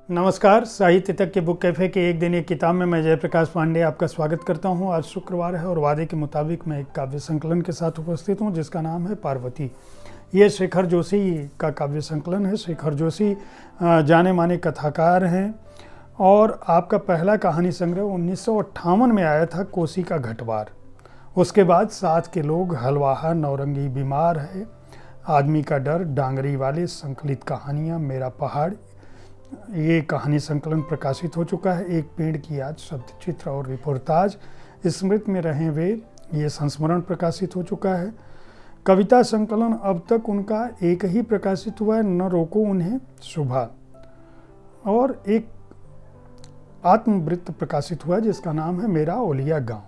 नमस्कार। साहित्य तक के बुक कैफ़े के एक दिन एक किताब में मैं जयप्रकाश पांडे आपका स्वागत करता हूं। आज शुक्रवार है और वादे के मुताबिक मैं एक काव्य संकलन के साथ उपस्थित हूं जिसका नाम है पार्वती। ये शेखर जोशी का काव्य संकलन है। शेखर जोशी जाने माने कथाकार हैं और आपका पहला कहानी संग्रह 1958 में आया था, कोसी का घटवार। उसके बाद साथ के लोग, हलवाहा, नौरंगी, बीमार है, आदमी का डर, डांगरी वाले, संकलित कहानियाँ, मेरा पहाड़, ये कहानी संकलन प्रकाशित हो चुका है। एक पेड़ की याद, शब्द चित्र और रिपोर्टाज, स्मृति में रहें वे, ये संस्मरण प्रकाशित हो चुका है। कविता संकलन अब तक उनका एक ही प्रकाशित हुआ है, न रोको उन्हें शुभा, और एक आत्मवृत्त प्रकाशित हुआ जिसका नाम है मेरा ओलिया गांव।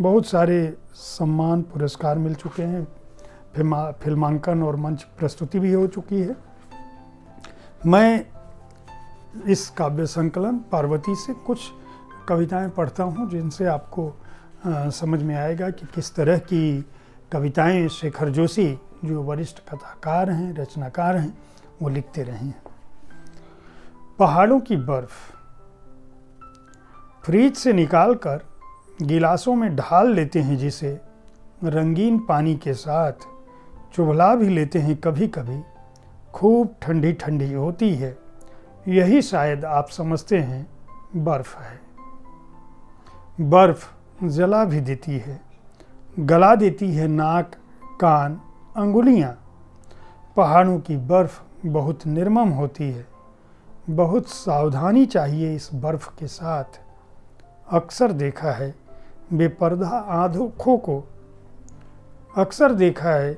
बहुत सारे सम्मान पुरस्कार मिल चुके हैं, फिल्मांकन और मंच प्रस्तुति भी हो चुकी है। मैं इस काव्य संकलन पार्वती से कुछ कविताएं पढ़ता हूं जिनसे आपको समझ में आएगा कि किस तरह की कविताएं शेखर जोशी, जो वरिष्ठ कथाकार हैं, रचनाकार हैं, वो लिखते रहे हैं। पहाड़ों की बर्फ फ्रिज से निकालकर गिलासों में ढाल लेते हैं, जिसे रंगीन पानी के साथ चुभला भी लेते हैं कभी कभी। खूब ठंडी ठंडी होती है, यही शायद आप समझते हैं बर्फ है। बर्फ जला भी देती है, गला देती है नाक, कान, अंगुलियां। पहाड़ों की बर्फ बहुत निर्मम होती है, बहुत सावधानी चाहिए इस बर्फ के साथ। अक्सर देखा है बेपर्दा आंखों को, अक्सर देखा है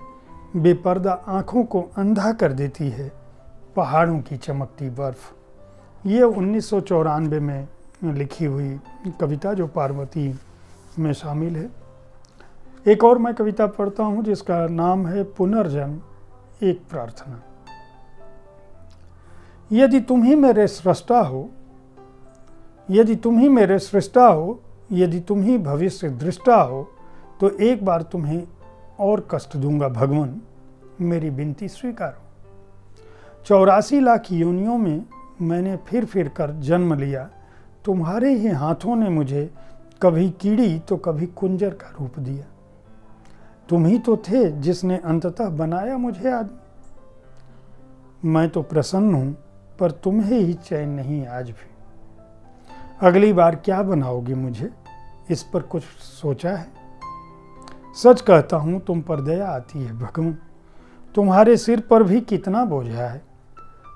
बेपर्दा आंखों को अंधा कर देती है पहाड़ों की चमकती बर्फ। ये 1994 में लिखी हुई कविता जो पार्वती में शामिल है। एक और मैं कविता पढ़ता हूँ जिसका नाम है पुनर्जन्म, एक प्रार्थना। यदि तुम ही मेरे सृष्टा हो, यदि तुम ही मेरे सृष्टा हो, यदि तुम ही भविष्य दृष्टा हो, तो एक बार तुम्हें और कष्ट दूंगा भगवान, मेरी विनती स्वीकारो। 84 लाख योनियों में मैंने फिर कर जन्म लिया, तुम्हारे ही हाथों ने मुझे कभी कीड़ी तो कभी कुंजर का रूप दिया। तुम ही तो थे जिसने अंततः बनाया मुझे आदमी। मैं तो प्रसन्न हूं, पर तुम्हें ही चैन नहीं आज भी। अगली बार क्या बनाओगे मुझे, इस पर कुछ सोचा है? सच कहता हूं तुम पर दया आती है भगवान, तुम्हारे सिर पर भी कितना बोझा है।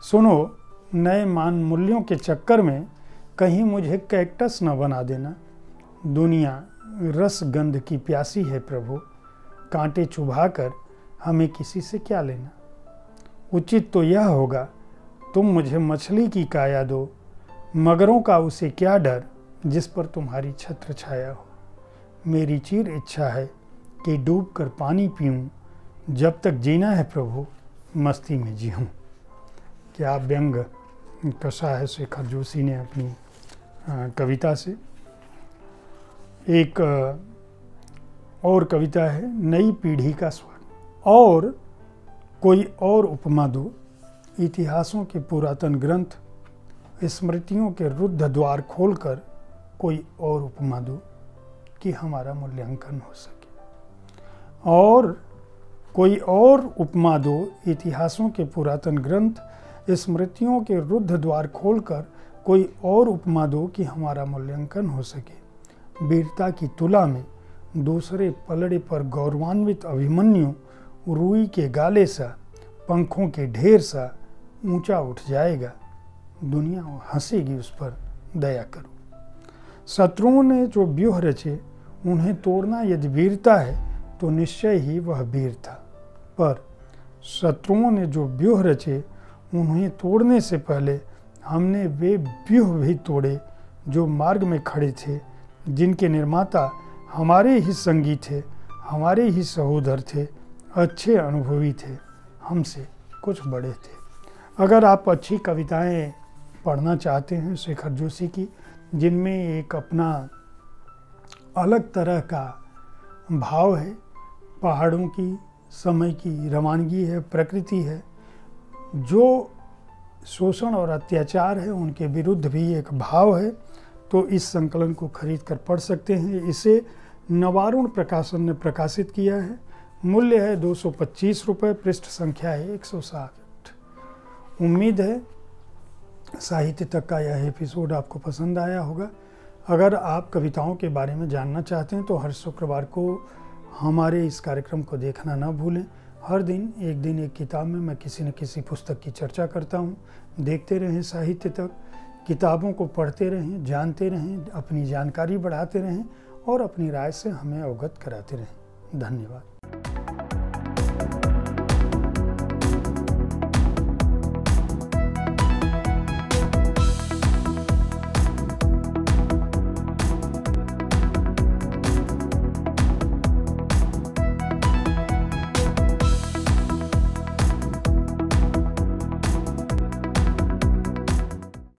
सुनो, नए मान मूल्यों के चक्कर में कहीं मुझे कैक्टस न बना देना। दुनिया रस गंध की प्यासी है प्रभु, कांटे चुभाकर हमें किसी से क्या लेना। उचित तो यह होगा तुम मुझे मछली की काया दो, मगरों का उसे क्या डर जिस पर तुम्हारी छत्र छाया हो। मेरी चिर इच्छा है कि डूब कर पानी पीऊं, जब तक जीना है प्रभु मस्ती में जीऊं। क्या व्यंग कसा है शेखर जोशी ने अपनी कविता से। एक और कविता है, नई पीढ़ी का स्वर। और कोई और उपमा दो, इतिहासों के पुरातन ग्रंथ, स्मृतियों के रुद्ध द्वार खोलकर कोई और उपमा दो कि हमारा मूल्यांकन हो सके। और कोई और उपमा दो, इतिहासों के पुरातन ग्रंथ, स्मृतियों के रुद्ध द्वार खोलकर कोई और उपमा दो कि हमारा मूल्यांकन हो सके। वीरता की तुला में दूसरे पलड़े पर गौरवान्वित अभिमन्यु रूई के गाले सा, पंखों के ढेर सा ऊंचा उठ जाएगा। दुनिया हंसेगी उस पर, दया करो। शत्रुओं ने जो व्यूह रचे उन्हें तोड़ना यदि वीरता है तो निश्चय ही वह वीर था। पर शत्रुओं ने जो व्यूह रचे उन्हें तोड़ने से पहले हमने वे व्यूह भी तोड़े जो मार्ग में खड़े थे, जिनके निर्माता हमारे ही संगी थे, हमारे ही सहोदर थे, अच्छे अनुभवी थे, हमसे कुछ बड़े थे। अगर आप अच्छी कविताएं पढ़ना चाहते हैं शेखर जोशी की, जिनमें एक अपना अलग तरह का भाव है, पहाड़ों की, समय की रवानगी है, प्रकृति है, जो शोषण और अत्याचार है उनके विरुद्ध भी एक भाव है। तो इस संकलन को खरीद कर पढ़ सकते हैं। इसे नवारुण प्रकाशन ने प्रकाशित किया है। मूल्य है 225 रुपये, पृष्ठ संख्या है 160। उम्मीद है साहित्य तक का यह एपिसोड आपको पसंद आया होगा। अगर आप कविताओं के बारे में जानना चाहते हैं तो हर शुक्रवार को हमारे इस कार्यक्रम को देखना ना भूलें। हर दिन एक किताब में मैं किसी न किसी पुस्तक की चर्चा करता हूँ। देखते रहें साहित्य तक, किताबों को पढ़ते रहें, जानते रहें, अपनी जानकारी बढ़ाते रहें और अपनी राय से हमें अवगत कराते रहें। धन्यवाद।